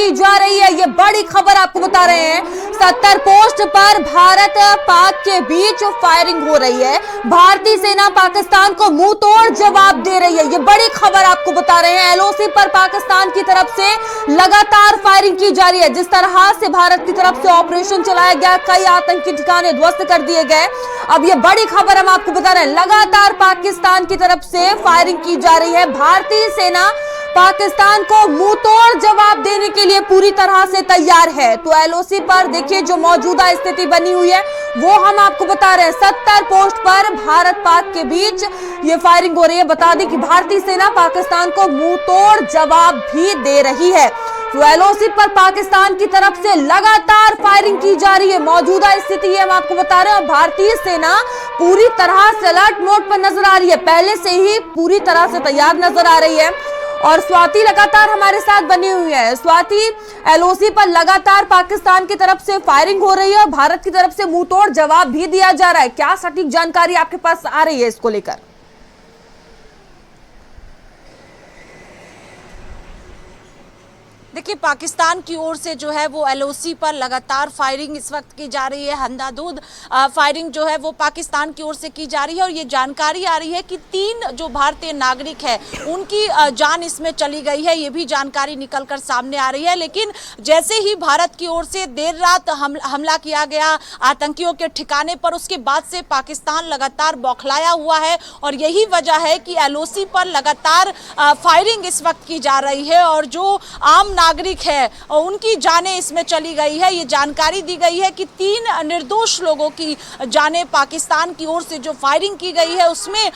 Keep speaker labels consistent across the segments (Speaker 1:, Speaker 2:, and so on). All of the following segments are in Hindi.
Speaker 1: की जा रही है। ये बड़ी खबर आपको बता रहे हैं। 70 पोस्ट पर भारत पाक के बीच फायरिंग हो रही है। भारतीय सेना पाकिस्तान को मुंह तोड़ जवाब दे रही है। ये बड़ी खबर आपको बता रहे हैं। एलओसी पर पाकिस्तान की तरफ से लगातार फायरिंग की जा रही है। जिस तरह से भारत की तरफ से ऑपरेशन चलाया गया, कई आतंकी ठिकाने ध्वस्त कर दिए गए। अब ये बड़ी खबर हम आपको बता रहे हैं, लगातार पाकिस्तान की तरफ से फायरिंग की जा रही है। भारतीय सेना पाकिस्तान को मुंह तोड़ जवाब देने के लिए पूरी तरह से तैयार है। तो एलओसी पर देखिए जो मौजूदा स्थिति बनी हुई है वो हम आपको बता रहे हैं। 70 पोस्ट पर भारत पाक के बीच ये फायरिंग हो रही है। बता दें कि भारतीय सेना पाकिस्तान को मुंह तोड़ जवाब भी दे रही है। तो एलओसी पर पाकिस्तान की तरफ से लगातार फायरिंग की जा रही है। मौजूदा स्थिति हम आपको बता रहे हैं। भारतीय सेना पूरी तरह से अलर्ट मोड पर नजर आ रही है, पहले से ही पूरी तरह से तैयार नजर आ रही है। और स्वाति लगातार हमारे साथ बनी हुई है। स्वाति, एलओसी पर लगातार पाकिस्तान की तरफ से फायरिंग हो रही है और भारत की तरफ से मुंह तोड़ जवाब भी दिया जा रहा है। क्या सटीक जानकारी आपके पास आ रही है इसको लेकर?
Speaker 2: देखिए, पाकिस्तान की ओर से जो है वो एलओसी पर लगातार फायरिंग इस वक्त की जा रही है। अंधाधुंध फायरिंग जो है वो पाकिस्तान की ओर से की जा रही है और ये जानकारी आ रही है कि 3 जो भारतीय नागरिक है उनकी जान इसमें चली गई है। ये भी जानकारी निकलकर सामने आ रही है। लेकिन जैसे ही भारत की ओर से देर रात हमला किया गया आतंकियों के ठिकाने पर, उसके बाद से पाकिस्तान लगातार बौखलाया हुआ है और यही वजह है कि एलओसी पर लगातार फायरिंग इस वक्त की जा रही है और जो आम नागरिक है और उनकी जानें इसमें चली गई है। ये जानकारी दी गई है कि 3 निर्दोष लोगों की जानें पाकिस्तान की ओर से जो फायरिंग की गई है उसमें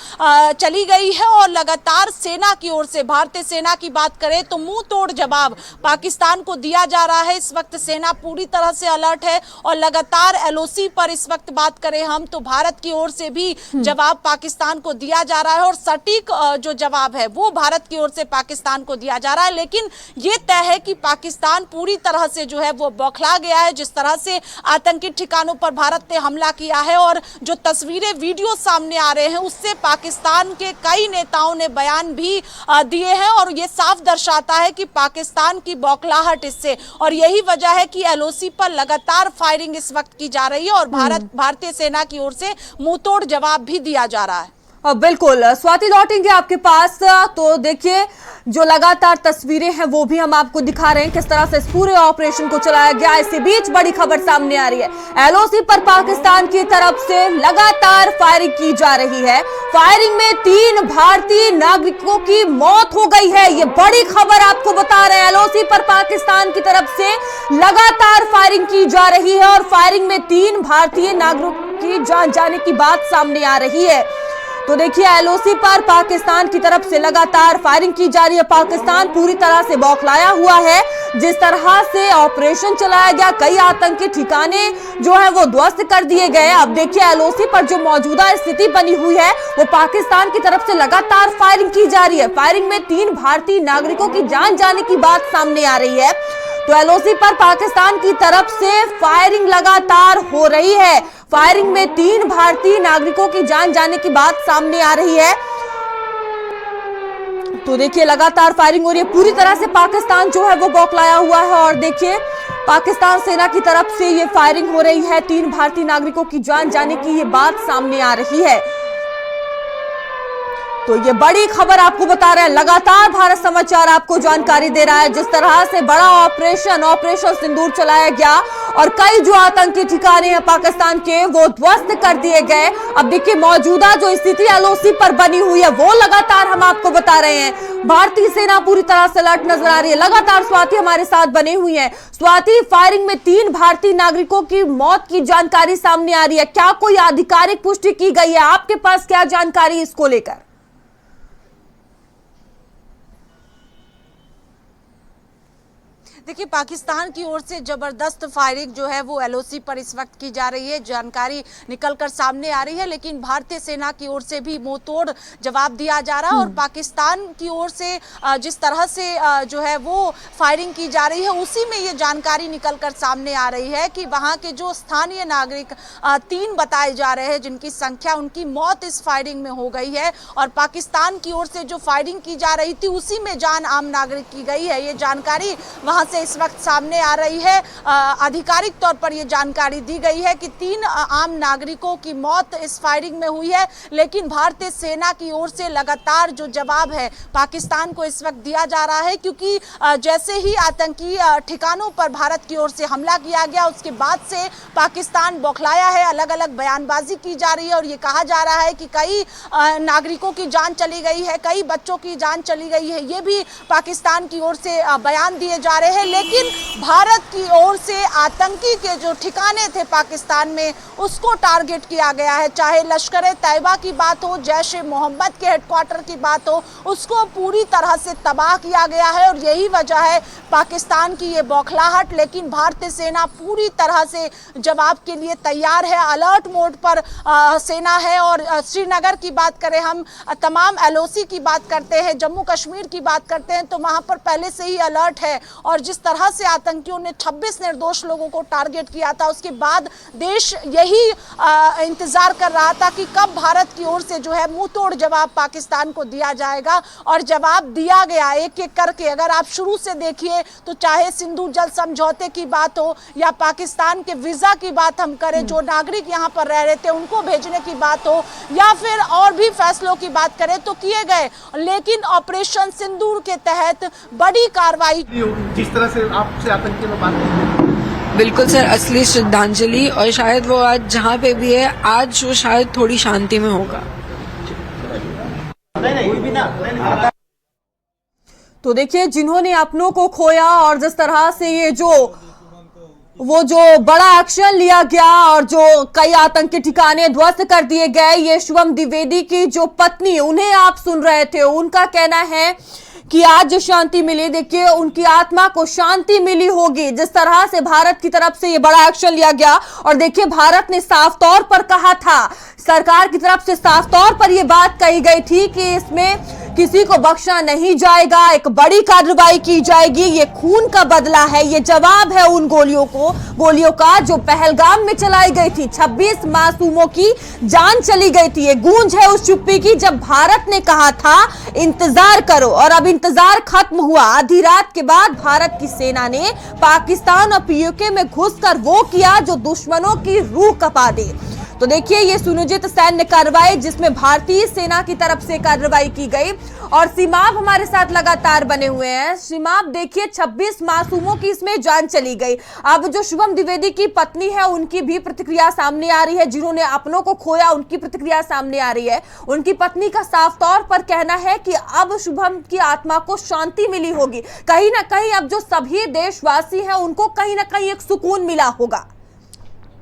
Speaker 2: चली गई है। और लगातार सेना की ओर से, भारतीय सेना की बात करें तो मुंह तोड़ जवाब पाकिस्तान को दिया जा रहा है। इस वक्त सेना पूरी तरह से अलर्ट है और लगातार एलओसी पर इस वक्त बात करें हम तो भारत की ओर से भी जवाब पाकिस्तान को दिया जा रहा है और सटीक जो जवाब है वो भारत की ओर से पाकिस्तान को दिया जा रहा है। लेकिन ये तय है कि पाकिस्तान पूरी तरह से जो है वो बौखला गया है। जिस तरह से आतंकी ठिकानों पर भारत ने हमला किया है और जो तस्वीरें वीडियो सामने आ रहे हैं उससे पाकिस्तान के कई नेताओं ने बयान भी दिए हैं और ये साफ दर्शाता है कि पाकिस्तान की बौखलाहट इससे, और यही वजह है कि एलओसी पर लगातार फायरिंग इस वक्त की जा रही है और भारतीय सेना की ओर से मुंहतोड़ जवाब भी दिया जा रहा है।
Speaker 1: बिल्कुल स्वाति, लौटेंगे आपके पास। तो देखिए जो लगातार तस्वीरें हैं वो भी हम आपको दिखा रहे हैं किस तरह से इस पूरे ऑपरेशन को चलाया गया। इसी बीच बड़ी खबर सामने आ रही है। एलओसी पर पाकिस्तान की तरफ से लगातार फायरिंग की जा रही है। फायरिंग में 3 भारतीय नागरिकों की मौत हो गई है। ये बड़ी खबर आपको बता रहे हैं। एलओसी पर पाकिस्तान की तरफ से लगातार फायरिंग की जा रही है और फायरिंग में 3 भारतीय नागरिकों की जान जाने की बात सामने आ रही है। तो देखिए एलओसी पर पाकिस्तान की तरफ से लगातार फायरिंग की जा रही है। पाकिस्तान पूरी तरह से बौखलाया हुआ है। जिस तरह से ऑपरेशन चलाया गया, कई आतंकी ठिकाने जो है वो ध्वस्त कर दिए गए। अब देखिए एलओसी पर जो मौजूदा स्थिति बनी हुई है वो पाकिस्तान की तरफ से लगातार फायरिंग की जा रही है। फायरिंग में 3 भारतीय नागरिकों की जान जाने की बात सामने आ रही है। तो एलओसी पर पाकिस्तान की तरफ से फायरिंग लगातार हो रही है। फायरिंग में 3 भारतीय नागरिकों की जान जाने की बात सामने आ रही है। तो देखिए लगातार फायरिंग हो रही है। पूरी तरह से पाकिस्तान जो है वो बौखलाया हुआ है और देखिए पाकिस्तान सेना की तरफ से ये फायरिंग हो रही है। 3 भारतीय नागरिकों की जान जाने की ये बात सामने आ रही है। तो ये बड़ी खबर आपको बता रहे हैं। लगातार भारत समाचार आपको जानकारी दे रहा है जिस तरह से बड़ा ऑपरेशन सिंदूर चलाया गया और कई जो आतंकी ठिकाने हैं पाकिस्तान के वो ध्वस्त कर दिए गए। अब देखिए मौजूदा जो स्थिति एलओसी पर बनी हुई है वो लगातार हम आपको बता रहे हैं। भारतीय सेना पूरी तरह से अलर्ट नजर आ रही है। लगातार स्वाति हमारे साथ बने हुई है। स्वाति, फायरिंग में 3 भारतीय नागरिकों की मौत की जानकारी सामने आ रही है। क्या कोई आधिकारिक पुष्टि की गई है? आपके पास क्या जानकारी इसको लेकर?
Speaker 2: देखिए, पाकिस्तान की ओर से जबरदस्त फायरिंग जो है वो एलओसी पर इस वक्त की जा रही है। जानकारी निकलकर सामने आ रही है लेकिन भारतीय सेना की ओर से भी मुंहतोड़ जवाब दिया जा रहा है और पाकिस्तान की ओर से जिस तरह से जो है वो फायरिंग की जा रही है उसी में ये जानकारी निकलकर सामने आ रही है कि वहां के जो स्थानीय नागरिक 3 बताए जा रहे हैं जिनकी संख्या, उनकी मौत इस फायरिंग में हो गई है और पाकिस्तान की ओर से जो फायरिंग की जा रही थी उसी में जान आम नागरिक की गई है। ये जानकारी वहां से इस वक्त सामने आ रही है। आधिकारिक तौर पर यह जानकारी दी गई है कि 3 आम नागरिकों की मौत इस फायरिंग में हुई है, लेकिन भारतीय सेना की ओर से लगातार जो जवाब है पाकिस्तान को इस वक्त दिया जा रहा है, क्योंकि जैसे ही आतंकी ठिकानों पर भारत की ओर से हमला किया गया उसके बाद से पाकिस्तान बौखलाया है। अलग अलग बयानबाजी की जा रही है और ये कहा जा रहा है कि कई नागरिकों की जान चली गई है, कई बच्चों की जान चली गई है, ये भी पाकिस्तान की ओर से बयान दिए जा रहे हैं। लेकिन भारत की ओर से आतंकी के जो ठिकाने थे पाकिस्तान में उसको टारगेट किया गया है, चाहे लश्कर तैयबा की बात हो, जैश ए मोहम्मद के हेडक्वार्टर की बात हो, उसको पूरी तरह से तबाह किया गया है और यही वजह है पाकिस्तान की ये बौखलाहट। लेकिन भारतीय सेना पूरी तरह से जवाब के लिए तैयार है, अलर्ट मोड पर सेना है। और श्रीनगर की बात करें, हम तमाम LOC की बात करते हैं, जम्मू कश्मीर की बात करते हैं, तो वहां पर पहले से ही अलर्ट है। और जिस तरह से आतंकियों ने 26 निर्दोष लोगों को टारगेट किया था, उसके बाद देश यही इंतजार कर रहा था कि कब भारत की ओर से जो है मुंह तोड़ जवाब पाकिस्तान को दिया जाएगा। और जवाब दिया गया एक एक करके। अगर आप शुरू से देखिए तो चाहे सिंधु जल समझौते की बात हो या पाकिस्तान के वीजा की बात हम करें, जो नागरिक यहाँ पर रह रहे थे उनको भेजने की बात हो, या फिर और भी फैसलों की बात करें तो किए गए। लेकिन ऑपरेशन सिंदूर के तहत बड़ी कार्रवाई,
Speaker 3: जिस तरह से आपसे आतंकी में बात की,
Speaker 4: बिल्कुल सर, असली श्रद्धांजलि। और शायद वो आज जहाँ पे भी है, आज वो शायद थोड़ी शांति में होगा।
Speaker 1: तो देखिए, जिन्होंने अपनों को खोया और जिस तरह से ये जो बड़ा एक्शन लिया गया और जो कई आतंकी ठिकाने ध्वस्त कर दिए गए, ये शुभम द्विवेदी की जो पत्नी, उन्हें आप सुन रहे थे, उनका कहना है कि आज शांति मिली। देखिए, उनकी आत्मा को शांति मिली होगी जिस तरह से भारत की तरफ से ये बड़ा एक्शन लिया गया। और देखिए, भारत ने साफ तौर पर कहा था, सरकार की तरफ से साफ तौर पर यह बात कही गई थी कि इसमें किसी को बख्शा नहीं जाएगा, एक बड़ी कार्रवाई की जाएगी। ये खून का बदला है, ये जवाब है उन गोलियों का जो पहलगाम में चलाई गई थी। 26 मासूमों की जान चली गई थी। ये गूंज है उस चुप्पी की जब भारत ने कहा था इंतजार करो, और अब इंतजार खत्म हुआ। आधी रात के बाद भारत की सेना ने पाकिस्तान और POK में घुसकर वो किया जो दुश्मनों की रूह कपा दे। तो देखिए, ये सुनियोजित सैन्य कार्रवाई जिसमें भारतीय सेना की तरफ से कार्रवाई की गई। और सीमाब हमारे साथ लगातार बने हुए हैं। सीमाब, देखिए, 26 मासूमों की इसमें जान चली गई। अब जो शुभम द्विवेदी की पत्नी है उनकी भी प्रतिक्रिया सामने आ रही है, जिन्होंने अपनों को खोया उनकी प्रतिक्रिया सामने आ रही है। उनकी पत्नी का साफ तौर पर कहना है कि अब शुभम की आत्मा को शांति मिली होगी। कहीं ना कहीं अब जो सभी देशवासी हैं उनको कहीं ना कहीं एक सुकून मिला होगा।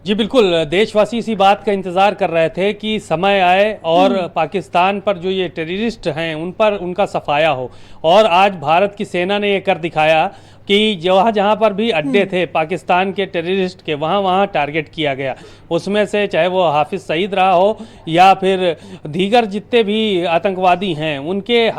Speaker 5: जी बिल्कुल, देशवासी इसी बात का इंतज़ार कर रहे थे कि समय आए और पाकिस्तान पर जो ये टेररिस्ट हैं उन पर उनका सफाया हो। और आज भारत की सेना ने ये कर दिखाया कि जहाँ पर भी अड्डे थे पाकिस्तान के टेररिस्ट के, वहाँ टारगेट किया गया। उसमें से चाहे वो हाफिज़ सईद रहा हो या फिर दीगर जितने भी आतंकवादी हैं, उनके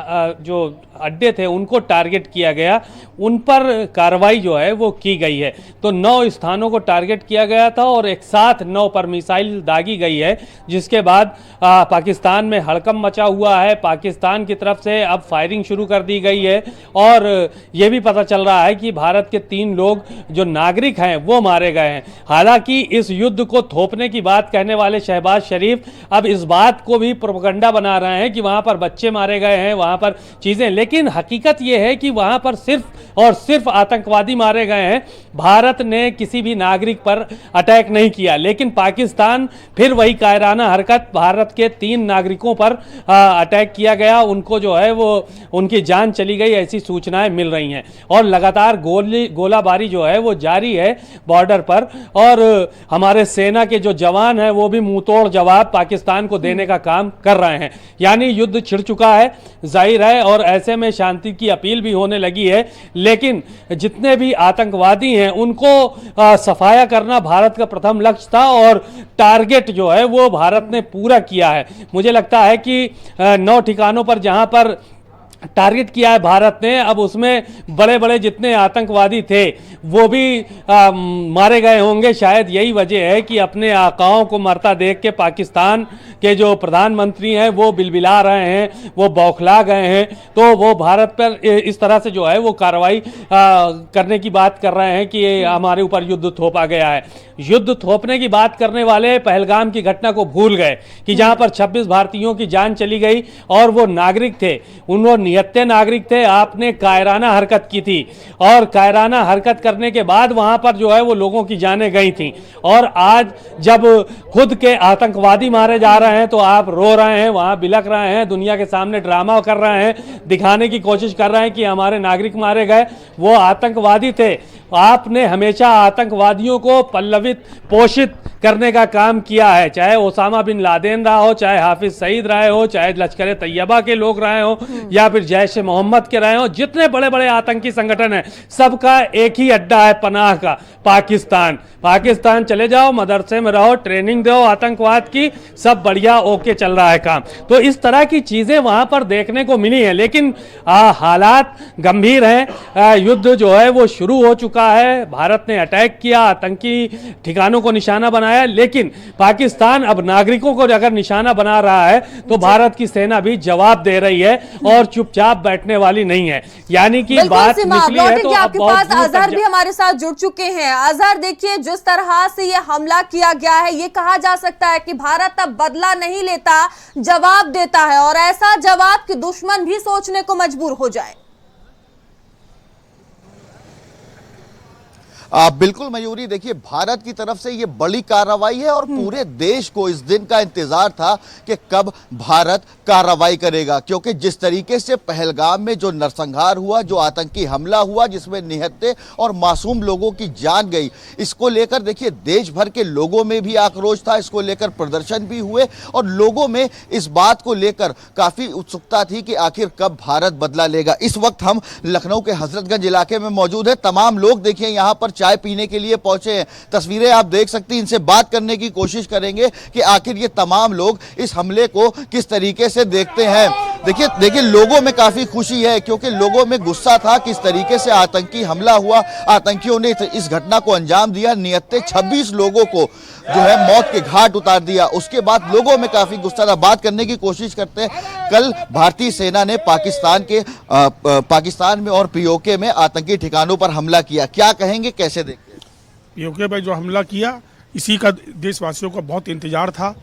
Speaker 5: जो अड्डे थे उनको टारगेट किया गया, उन पर कार्रवाई जो है वो की गई है। तो 9 स्थानों को टारगेट किया गया था और एक साथ 9 पर मिसाइल दागी गई है, जिसके बाद पाकिस्तान में हड़कंप मचा हुआ है। पाकिस्तान की तरफ से अब फायरिंग शुरू कर दी गई है और ये भी पता चल रहा है कि भारत के 3 लोग जो नागरिक हैं वो मारे गए हैं। हालांकि इस युद्ध को थोपने की बात कहने वाले शहबाज शरीफ अब इस बात को भी प्रोपेगेंडा बना रहे हैं कि वहाँ पर बच्चे मारे गए हैं, वहाँ पर चीज़ें, लेकिन हकीकत यह है कि वहाँ पर सिर्फ और सिर्फ आतंकवादी मारे गए हैं। भारत ने किसी भी नागरिक पर अटैक नहीं किया, लेकिन पाकिस्तान फिर वही कायराना हरकत, भारत के 3 नागरिकों पर अटैक किया गया, उनको जो है वो उनकी जान चली गई, ऐसी सूचनाएं मिल रही हैं। और लगातार गोलाबारी जो है वो जारी है बॉर्डर पर। और हमारे सेना के जो जवान हैं वो भी मुंहतोड़ जवाब पाकिस्तान को देने का काम कर रहे हैं। यानी युद्ध छिड़ चुका है, जाहिर है, और ऐसे में शांति की अपील भी होने लगी है। लेकिन जितने भी आतंकवादी हैं उनको सफाया करना भारत का प्रथम लक्ष्य था और टारगेट जो है वो भारत ने पूरा किया है। मुझे लगता है कि 9 ठिकानों पर जहां पर टारगेट किया है भारत ने। अब उसमें बड़े बड़े जितने आतंकवादी थे वो भी मारे गए होंगे। शायद यही वजह है कि अपने आकाओं को मरता देख के पाकिस्तान के जो प्रधानमंत्री हैं वो बिलबिला रहे हैं, वो बौखला गए हैं। तो वो भारत पर इस तरह से जो है वो कार्रवाई करने की बात कर रहे हैं कि हमारे ऊपर युद्ध थोपा गया है। युद्ध थोपने की बात करने वाले पहलगाम की घटना को भूल गए कि जहां पर 26 भारतीयों की जान चली गई और वो नागरिक थे, वो निहत्थे नागरिक थे। आपने कायराना हरकत की थी और कायराना हरकत करने के बाद वहां पर जो है वो लोगों की जानें गई थी। और आज जब खुद के आतंकवादी मारे जा रहे हैं तो आप रो रहे हैं, वहां बिलख रहे हैं, दुनिया के सामने ड्रामा कर रहे हैं, दिखाने की कोशिश कर रहे हैं कि हमारे नागरिक मारे गए, वो आतंकवादी थे। आपने हमेशा आतंकवादियों को पल्लवित पोषित करने का काम किया है, चाहे ओसामा बिन लादेन रहा हो, चाहे हाफिज सईद रहे हो, चाहे लश्कर तैयबा के लोग रहे हो या फिर जैश ए मोहम्मद के रहे हो। जितने बड़े बड़े आतंकी संगठन हैं सबका एक ही अड्डा है पनाह का, पाकिस्तान। पाकिस्तान चले जाओ, मदरसे में रहो, ट्रेनिंग दो आतंकवाद की, सब बढ़िया ओके चल रहा है काम। तो इस तरह की चीजें वहां पर देखने को मिली है। लेकिन हालात गंभीर हैं, युद्ध जो है वो शुरू हो चुका है। भारत ने अटैक किया, आतंकी ठिकानों को निशाना बनाया, लेकिन पाकिस्तान अब नागरिकों को अगर निशाना बना रहा है तो भारत की सेना भी जवाब दे रही है और चुपचाप बैठने वाली नहीं है। यानी कि बात निकली है तो
Speaker 1: आपके पास अजहर भी हमारे साथ जुड़ चुके हैं। अजहर, देखिए जिस तरह से ये हमला किया गया है, ये कहा जा सकता है कि भारत अब बदला नहीं लेता, जवाब देता है, और ऐसा जवाब कि दुश्मन भी सोचने को मजबूर हो जाए।
Speaker 6: बिल्कुल मयूरी, देखिए भारत की तरफ से ये बड़ी कार्रवाई है और पूरे देश को इस दिन का इंतजार था कि कब भारत कार्रवाई करेगा, क्योंकि जिस तरीके से पहलगाम में जो नरसंहार हुआ, जो आतंकी हमला हुआ जिसमें निहत्थे और मासूम लोगों की जान गई, इसको लेकर देखिए देश भर के लोगों में भी आक्रोश था, इसको लेकर प्रदर्शन भी हुए और लोगों में इस बात को लेकर काफी उत्सुकता थी कि आखिर कब भारत बदला लेगा। इस वक्त हम लखनऊ के हजरतगंज इलाके में मौजूद है। तमाम लोग देखिए यहाँ पर चाय पीने के लिए पहुंचे हैं। तस्वीरें आप देख सकती हैं, इनसे बात करने की कोशिश करेंगे कि आखिर ये तमाम लोग इस हमले को किस तरीके से देखते हैं। देखिए लोगों में काफी खुशी है, क्योंकि लोगों में गुस्सा था किस तरीके से आतंकी हमला हुआ, आतंकियों ने इस घटना को अंजाम दिया, निहत्थे 26 लोगों को जो है मौत के घाट उतार दिया। उसके बाद लोगों में काफी गुस्सा था। बात करने की कोशिश करते हैं। कल भारतीय सेना ने पाकिस्तान में और पीओके में आतंकी ठिकानों पर हमला किया, क्या कहेंगे, कैसे देखते हैं?
Speaker 7: पीओके पर जो हमला किया, इसी का देशवासियों का बहुत इंतजार था,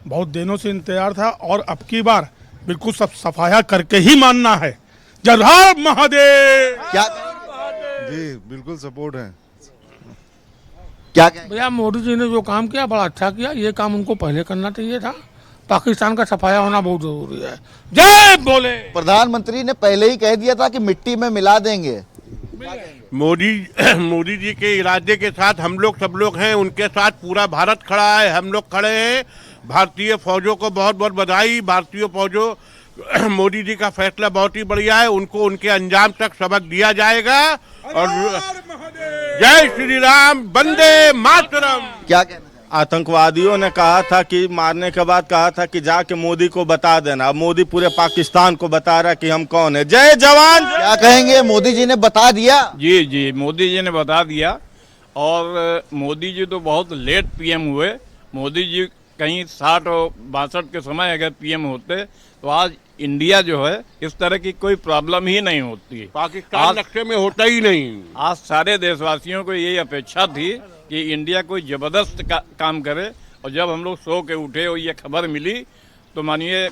Speaker 7: बहुत दिनों से इंतजार था, और अब की बार बिल्कुल सब सफाया करके ही मानना है। जय हर महादेव।
Speaker 6: क्या
Speaker 8: जी बिल्कुल सपोर्ट है।
Speaker 6: क्या
Speaker 7: भैया, मोदी जी ने जो काम किया बड़ा अच्छा किया, ये काम उनको पहले करना चाहिए था। पाकिस्तान का सफाया होना बहुत जरूरी है। जय बोले।
Speaker 6: प्रधानमंत्री ने पहले ही कह दिया था कि मिट्टी में मिला देंगे।
Speaker 8: मोदी जी के इरादे के साथ हम लोग सब लोग हैं, उनके साथ पूरा भारत खड़ा है, हम लोग खड़े हैं। भारतीय फौजों को बहुत बहुत बधाई। भारतीय फौजों, मोदी जी का फैसला बहुत ही बढ़िया है, उनको उनके अंजाम तक सबक दिया जाएगा। और जय श्री राम, वंदे मातरम।
Speaker 6: क्या कहना?
Speaker 9: आतंकवादियों ने कहा था कि मारने के बाद कहा था कि जाके मोदी को बता देना। अब मोदी पूरे पाकिस्तान को बता रहा कि हम कौन है। जय जवान।
Speaker 6: क्या कहेंगे, मोदी जी ने बता दिया?
Speaker 10: जी जी, मोदी जी ने बता दिया। और मोदी जी तो बहुत लेट पीएम हुए। मोदी जी कहीं 60 और 62 के समय अगर पीएम होते तो आज इंडिया जो है इस तरह की कोई प्रॉब्लम ही नहीं होती।
Speaker 8: पाकिस्तान नक्शे में होता ही नहीं।
Speaker 10: आज सारे देशवासियों को यही अपेक्षा थी कि इंडिया कोई जबरदस्त काम करे, और जब हम लोग सो के उठे और ये खबर मिली तो मानिए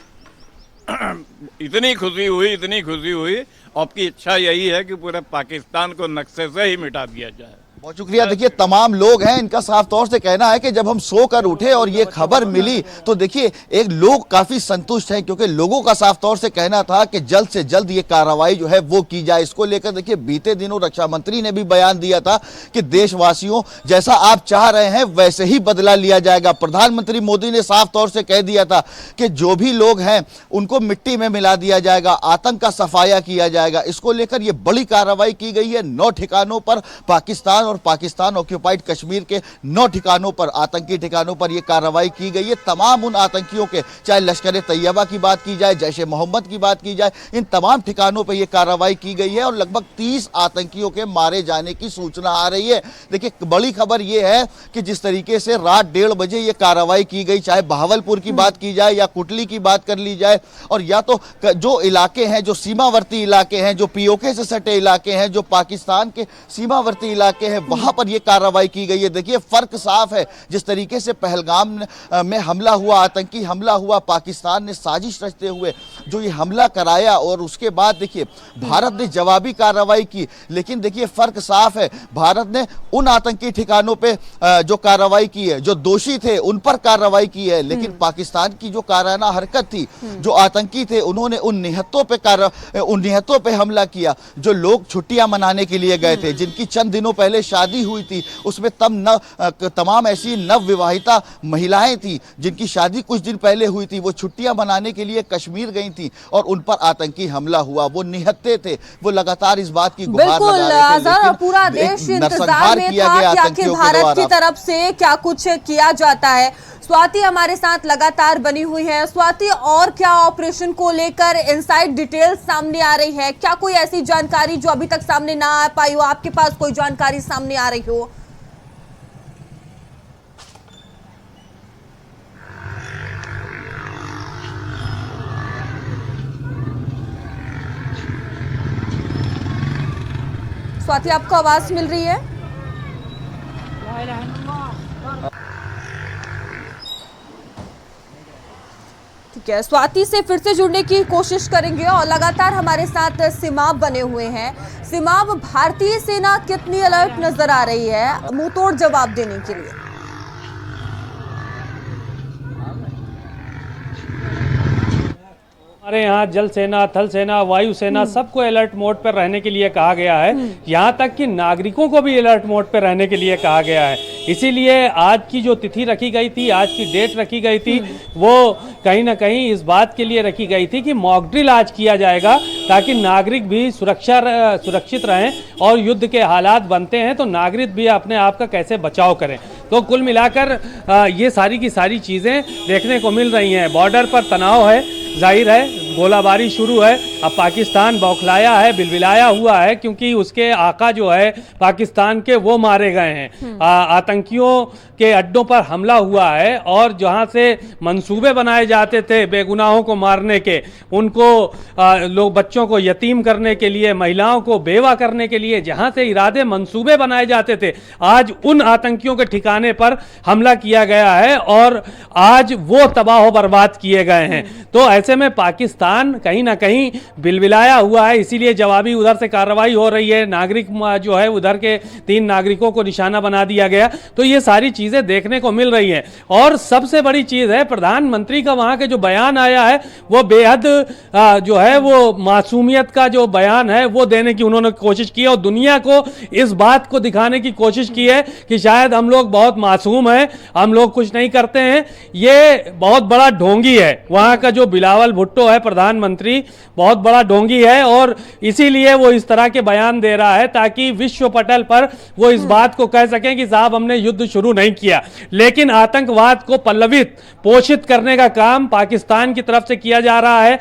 Speaker 10: इतनी खुशी हुई। आपकी इच्छा यही है कि पूरे पाकिस्तान को नक्शे से ही मिटा दिया जाए।
Speaker 6: बहुत शुक्रिया। देखिए तमाम लोग हैं, इनका साफ तौर से कहना है कि जब हम सोकर उठे और ये खबर मिली तो देखिए एक लोग काफी संतुष्ट हैं, क्योंकि लोगों का साफ तौर से कहना था कि जल्द से जल्द ये कार्रवाई जो है वो की जाए। इसको लेकर देखिए बीते दिनों रक्षा मंत्री ने भी बयान दिया था कि देशवासियों जैसा आप चाह रहे हैं वैसे ही बदला लिया जाएगा। प्रधानमंत्री मोदी ने साफ तौर से कह दिया था कि जो भी लोग हैं उनको मिट्टी में मिला दिया जाएगा, आतंक का सफाया किया जाएगा। इसको लेकर ये बड़ी कार्रवाई की गई है। 9 ठिकानों पर पाकिस्तान और पाकिस्तान ऑक्यूपाइड कश्मीर के 9 ठिकानों पर, आतंकी ठिकानों पर यह कार्रवाई की गई है। तमाम उन आतंकियों के, चाहे लश्कर तैयबा की बात की जाए, जैश ए मोहम्मद की बात की जाए, इन तमाम ठिकानों पर यह कार्रवाई की गई है और लगभग 30 आतंकियों के मारे जाने की सूचना आ रही है। देखिए, बड़ी खबर यह है कि जिस तरीके से रात 1:30 बजे यह कार्रवाई की गई, चाहे बहावलपुर की बात की जाए या कुटली की बात कर ली जाए, और या तो जो इलाके हैं, जो सीमावर्ती इलाके हैं, जो पीओके से सटे इलाके हैं, जो पाकिस्तान के सीमावर्ती इलाके हैं, वहां पर यह कार्रवाई की गई है। देखिए, फर्क साफ है। जिस तरीके से पहलगाम में हमला हुआ, आतंकी हमला हुआ, पाकिस्तान ने साजिश रचते हुए जो ये हमला कराया और उसके बाद देखिए भारत ने जवाबी कार्रवाई की। लेकिन देखिए, फर्क साफ है। भारत ने उन आतंकी ठिकानों पे जो कार्रवाई की है, जो दोषी थे उन पर कार्रवाई की है, लेकिन पाकिस्तान की जो काराना हरकत थी, जो आतंकी थे, उन्होंने उन निहत्तों पे हमला किया। जो लोग छुट्टियां मनाने के लिए गए थे, जिनकी चंद दिनों पहले शादी हुई थी, उसमें तमाम ऐसी नवविवाहिता महिलाएं थी जिनकी शादी कुछ दिन पहले हुई थी, वो छुट्टियां मनाने के लिए कश्मीर गई थी और उन पर आतंकी हमला हुआ। वो निहत्ते थे, वो लगातार इस बात की गुहार लगा रहे थे, लेकिन
Speaker 1: पूरा देश इंतजार में था कि आखिर भारत की तरफ से क्या कुछ किया जाता है। स्वाति हमारे साथ लगातार बनी हुई है। स्वाति, और क्या ऑपरेशन को लेकर इनसाइड डिटेल्स सामने आ रही है? क्या कोई ऐसी जानकारी जो अभी तक सामने ना आ पाई हो? आपके पास कोई जानकारी सामने आ रही हो? स्वाति, आपको आवाज मिल रही है? ठीक है, स्वाति से फिर से जुड़ने की कोशिश करेंगे और लगातार हमारे साथ सिमाब बने हुए हैं। सिमाब, भारतीय सेना कितनी अलर्ट नजर आ रही है मुंहतोड़ जवाब देने के लिए?
Speaker 5: हमारे यहाँ जल सेना, थल सेना, वायु सेना सबको अलर्ट मोड पर रहने के लिए कहा गया है। यहाँ तक कि नागरिकों को भी अलर्ट मोड पर रहने के लिए कहा गया है। इसीलिए आज की जो तिथि रखी गई थी, आज की डेट रखी गई थी, वो कहीं ना कहीं इस बात के लिए रखी गई थी कि मॉक ड्रिल आज किया जाएगा, ताकि नागरिक भी सुरक्षित रहें। और युद्ध के हालात बनते हैं तो नागरिक भी अपने आप का कैसे बचाव करें। तो कुल मिलाकर ये सारी की सारी चीज़ें देखने को मिल रही हैं। बॉर्डर पर तनाव है, जाहिर है गोलाबारी शुरू है। अब पाकिस्तान बौखलाया है, बिलबिलाया हुआ है, क्योंकि उसके आका जो है पाकिस्तान के, वो मारे गए हैं। आतंकियों के अड्डों पर हमला हुआ है और जहां से मंसूबे बनाए जाते थे बेगुनाहों को मारने के, उनको लोग बच्चों को यतीम करने के लिए, महिलाओं को बेवा करने के लिए जहां से इरादे मंसूबे बनाए जाते थे, आज उन आतंकियों के ठिकाने पर हमला किया गया है और आज वो तबाह बर्बाद किए गए हैं। तो ऐसे में पाकिस्तान कहीं ना कहीं बिलबिलाया हुआ है। इसीलिए जवाबी उधर से कार्रवाई हो रही है। नागरिक जो है उधर के 3 नागरिकों को निशाना बना दिया गया। तो ये सारी चीजें देखने को मिल रही हैं। और सबसे बड़ी चीज है, प्रधानमंत्री का वहां के जो बयान आया है वो बेहद जो है वो मासूमियत का जो बयान है वो देने की उन्होंने कोशिश की है और दुनिया को इस बात को दिखाने की कोशिश की है कि शायद हम लोग बहुत मासूम हैं, हम लोग कुछ नहीं करते हैं। ये बहुत बड़ा ढोंगी है। वहां का जो बिलावल भुट्टो है प्रधानमंत्री, बहुत बड़ा ढोंगी है और इसीलिए वो इस तरह के बयान दे रहा है ताकि विश्व पटल पर वो इस बात को कह सकें कि साहब हमने युद्ध शुरू नहीं किया। लेकिन आतंकवाद को पल्लवित पोषित करने का काम पाकिस्तान की तरफ से किया जा रहा है।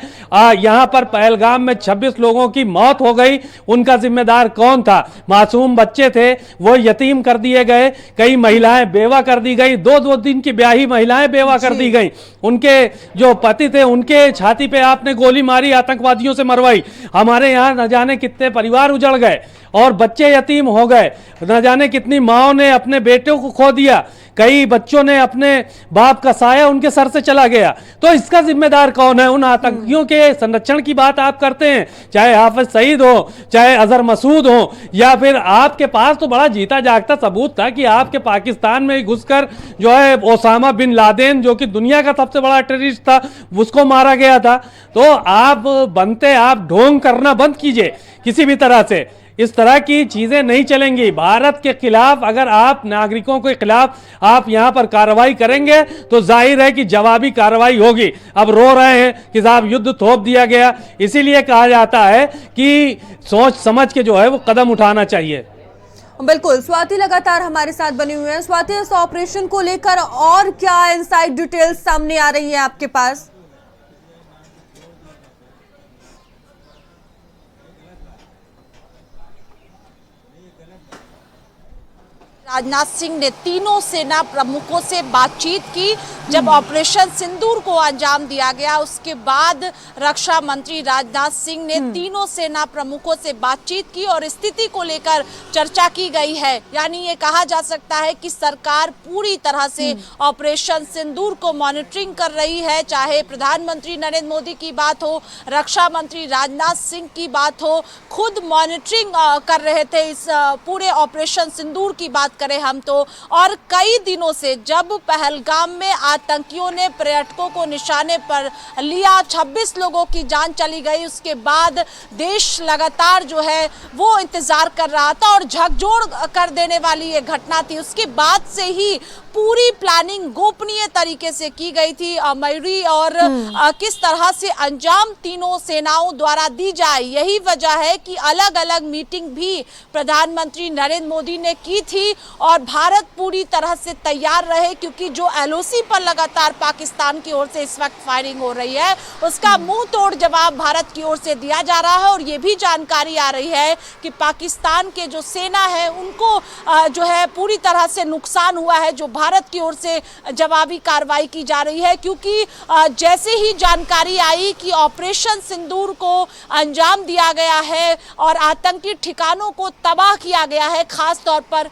Speaker 5: यहां पर पहलगाम में 26 लोगों की मौत हो गई। उनका जिम्मेदार कौन था? मासूम बच्चे थे, वो यतीम कर दिए गए। कई महिलाएं बेवा कर दी गई, 2-2 दिन की ब्याही महिलाएं बेवा कर दी गई। उनके जो पति थे उनके छाती पे आपने गोली मारी, आतंकवादियों से मरवाई। हमारे यहाँ न जाने कितने परिवार उजड़ गए और बच्चे यतीम हो गए। न जाने कितनी माओं ने अपने बेटों को खो दिया। कई बच्चों ने अपने बाप का साया उनके सर से चला गया। तो इसका जिम्मेदार कौन है? उन आतंकियों के संरक्षण की बात आप करते हैं, चाहे हाफिज सईद हो, चाहे अजहर मसूद हो, या फिर आपके पास तो बड़ा जीता जागता सबूत था कि आपके पाकिस्तान में घुसकर जो है ओसामा बिन लादेन, जो कि दुनिया का सबसे बड़ा टेररिस्ट था, उसको मारा गया था। तो आप ढोंग करना बंद कीजिए किसी भी तरह से। इस तरह की चीजें नहीं चलेंगी। भारत के खिलाफ अगर आप नागरिकों के खिलाफ आप यहां पर कार्रवाई करेंगे तो जाहिर है कि जवाबी कार्रवाई होगी। अब रो रहे हैं कि साहब युद्ध थोप दिया गया, इसीलिए कहा जाता है कि सोच समझ के जो है वो कदम उठाना चाहिए।
Speaker 1: बिल्कुल, स्वाति लगातार हमारे साथ बनी हुई है। स्वाति, इस ऑपरेशन को लेकर और क्या इनसाइड डिटेल्स सामने आ रही है आपके पास?
Speaker 2: राजनाथ सिंह ने तीनों सेना प्रमुखों से बातचीत की। जब ऑपरेशन सिंदूर को अंजाम दिया गया, उसके बाद रक्षा मंत्री राजनाथ सिंह ने तीनों सेना प्रमुखों से बातचीत की और स्थिति को लेकर चर्चा की गई है। यानी ये कहा जा सकता है कि सरकार पूरी तरह से ऑपरेशन सिंदूर को मॉनिटरिंग कर रही है। चाहे प्रधानमंत्री नरेंद्र मोदी की बात हो, रक्षा मंत्री राजनाथ सिंह की बात हो, खुद मॉनिटरिंग कर रहे थे इस पूरे ऑपरेशन सिंदूर की बात करें हम तो। और कई दिनों से जब पहलगाम में आतंकियों ने पर्यटकों को निशाने पर लिया, 26 लोगों की जान चली गई, उसके बाद देश लगातार जो है वो इंतजार कर रहा था और झकझोर कर देने वाली ये घटना थी। उसके बाद से ही पूरी प्लानिंग गोपनीय तरीके से की गई थी मयूरी, और किस तरह से अंजाम तीनों सेनाओं द्वारा दी जाए, यही वजह है कि अलग अलग मीटिंग भी प्रधानमंत्री नरेंद्र मोदी ने की थी और भारत पूरी तरह से तैयार रहे, क्योंकि जो एलओसी पर लगातार पाकिस्तान की ओर से इस वक्त फायरिंग हो रही है, उसका मुंह तोड़ जवाब भारत की ओर से दिया जा रहा है। और ये भी जानकारी आ रही है कि पाकिस्तान के जो सेना है उनको जो है पूरी तरह से नुकसान हुआ है, जो भारत की ओर से जवाबी कार्रवाई की जा रही है। क्योंकि जैसे ही जानकारी आई कि ऑपरेशन सिंदूर को अंजाम दिया गया है और आतंकी ठिकानों को तबाह किया गया है, खास तौर पर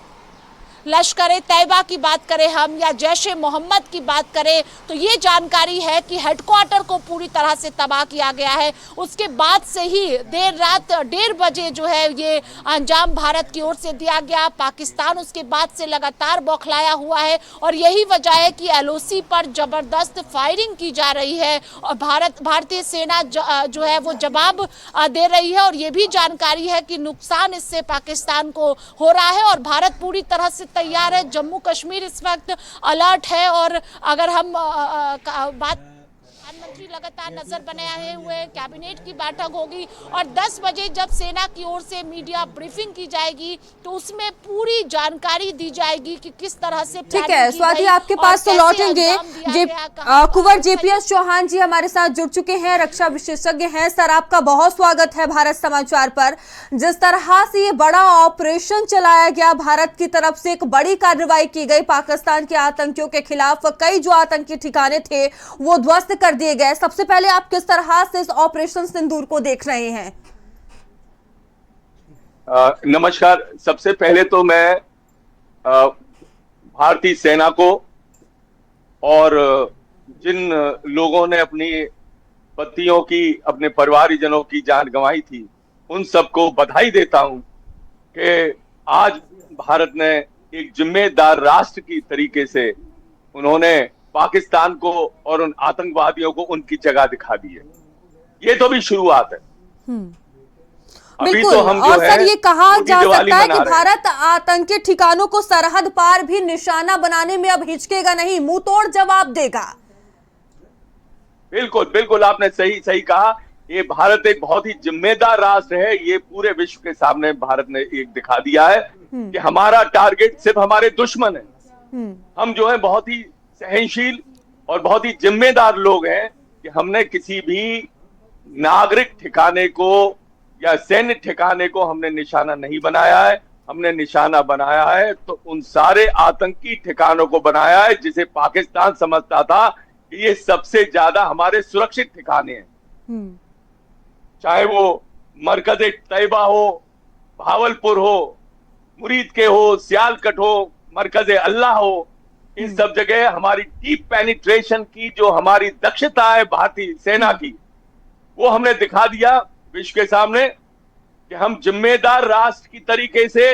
Speaker 2: लश्कर ए तैयबा की बात करें हम या जैश ए मोहम्मद की बात करें, तो ये जानकारी है कि हेडक्वार्टर को पूरी तरह से तबाह किया गया है। उसके बाद से ही देर रात 1:30 बजे जो है ये अंजाम भारत की ओर से दिया गया। पाकिस्तान उसके बाद से लगातार बौखलाया हुआ है और यही वजह है कि एलओसी पर जबरदस्त फायरिंग की जा रही है और भारतीय सेना जो है वो जवाब दे रही है। और ये भी जानकारी है कि नुकसान इससे पाकिस्तान को हो रहा है और भारत पूरी तरह से तैयार है। जम्मू कश्मीर इस वक्त अलर्ट है और अगर हम बात, प्रधानमंत्री लगातार नजर बनाए हुए, कैबिनेट की बैठक होगी और 10 बजे जब सेना की ओर से मीडिया ब्रीफिंग की जाएगी तो उसमें पूरी जानकारी दी जाएगी कि किस तरह से।
Speaker 1: ठीक है स्वाति, आपके पास तो लौटेंगे। कुंवर जेपीएस चौहान जी हमारे साथ जुड़ चुके हैं, रक्षा विशेषज्ञ हैं। सर, आपका बहुत स्वागत है भारत समाचार पर। जिस तरह से ये बड़ा ऑपरेशन चलाया गया, भारत की तरफ से एक बड़ी कार्रवाई की गई पाकिस्तान के आतंकियों के खिलाफ, कई जो आतंकी ठिकाने थे वो ध्वस्त कर दिए गए। सबसे पहले आप किस तरह से इस ऑपरेशन सिंदूर को देख रहे हैं?
Speaker 11: नमस्कार। सबसे पहले तो मैं भारतीय सेना को और जिन लोगों ने अपनी पत्नियों की, अपने परिवारजनों की जान गंवाई थी, उन सबको बधाई देता हूं कि आज भारत ने एक जिम्मेदार राष्ट्र की तरीके से उन्होंने पाकिस्तान को और उन आतंकवादियों को उनकी जगह दिखा दी है। ये तो भी शुरुआत है। अभी तो हम जो
Speaker 1: और
Speaker 11: है,
Speaker 1: सर ये कहा जा सकता है कि भारत आतंकी ठिकानों को सरहद पार भी निशाना बनाने में अब हिचकेगा नहीं, मुंह तोड़ जवाब देगा।
Speaker 11: बिल्कुल बिल्कुल, आपने सही कहा। ये भारत एक बहुत ही जिम्मेदार राष्ट्र है। ये पूरे विश्व के सामने भारत ने एक दिखा दिया है कि हमारा टारगेट सिर्फ हमारे दुश्मन है। हम जो है बहुत ही सहनशील और बहुत ही जिम्मेदार लोग हैं कि हमने किसी भी नागरिक ठिकाने को या सैन्य ठिकाने को हमने निशाना नहीं बनाया है। हमने निशाना बनाया है तो उन सारे आतंकी ठिकानों को बनाया है जिसे पाकिस्तान समझता था कि ये सबसे ज्यादा हमारे सुरक्षित ठिकाने हैं। चाहे वो मरकज तैयबा हो, भावलपुर हो, मुरीद के हो, सियालकट हो, मरकज अल्लाह हो, इन सब जगह हमारी डीप पेनिट्रेशन की जो हमारी दक्षता है भारतीय सेना की, वो हमने दिखा दिया विश्व के सामने कि हम जिम्मेदार राष्ट्र की तरीके से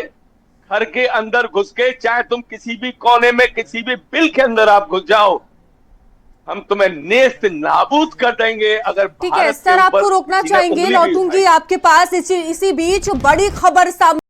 Speaker 11: घर के अंदर घुस के, चाहे तुम किसी भी कोने में किसी भी बिल के अंदर आप घुस जाओ, हम तुम्हें नेस्त नाबूद कर देंगे। अगर
Speaker 1: ठीक है सर, आपको रोकना चाहेंगे, लौटूंगी आपके पास। इसी बीच बड़ी खबर सामने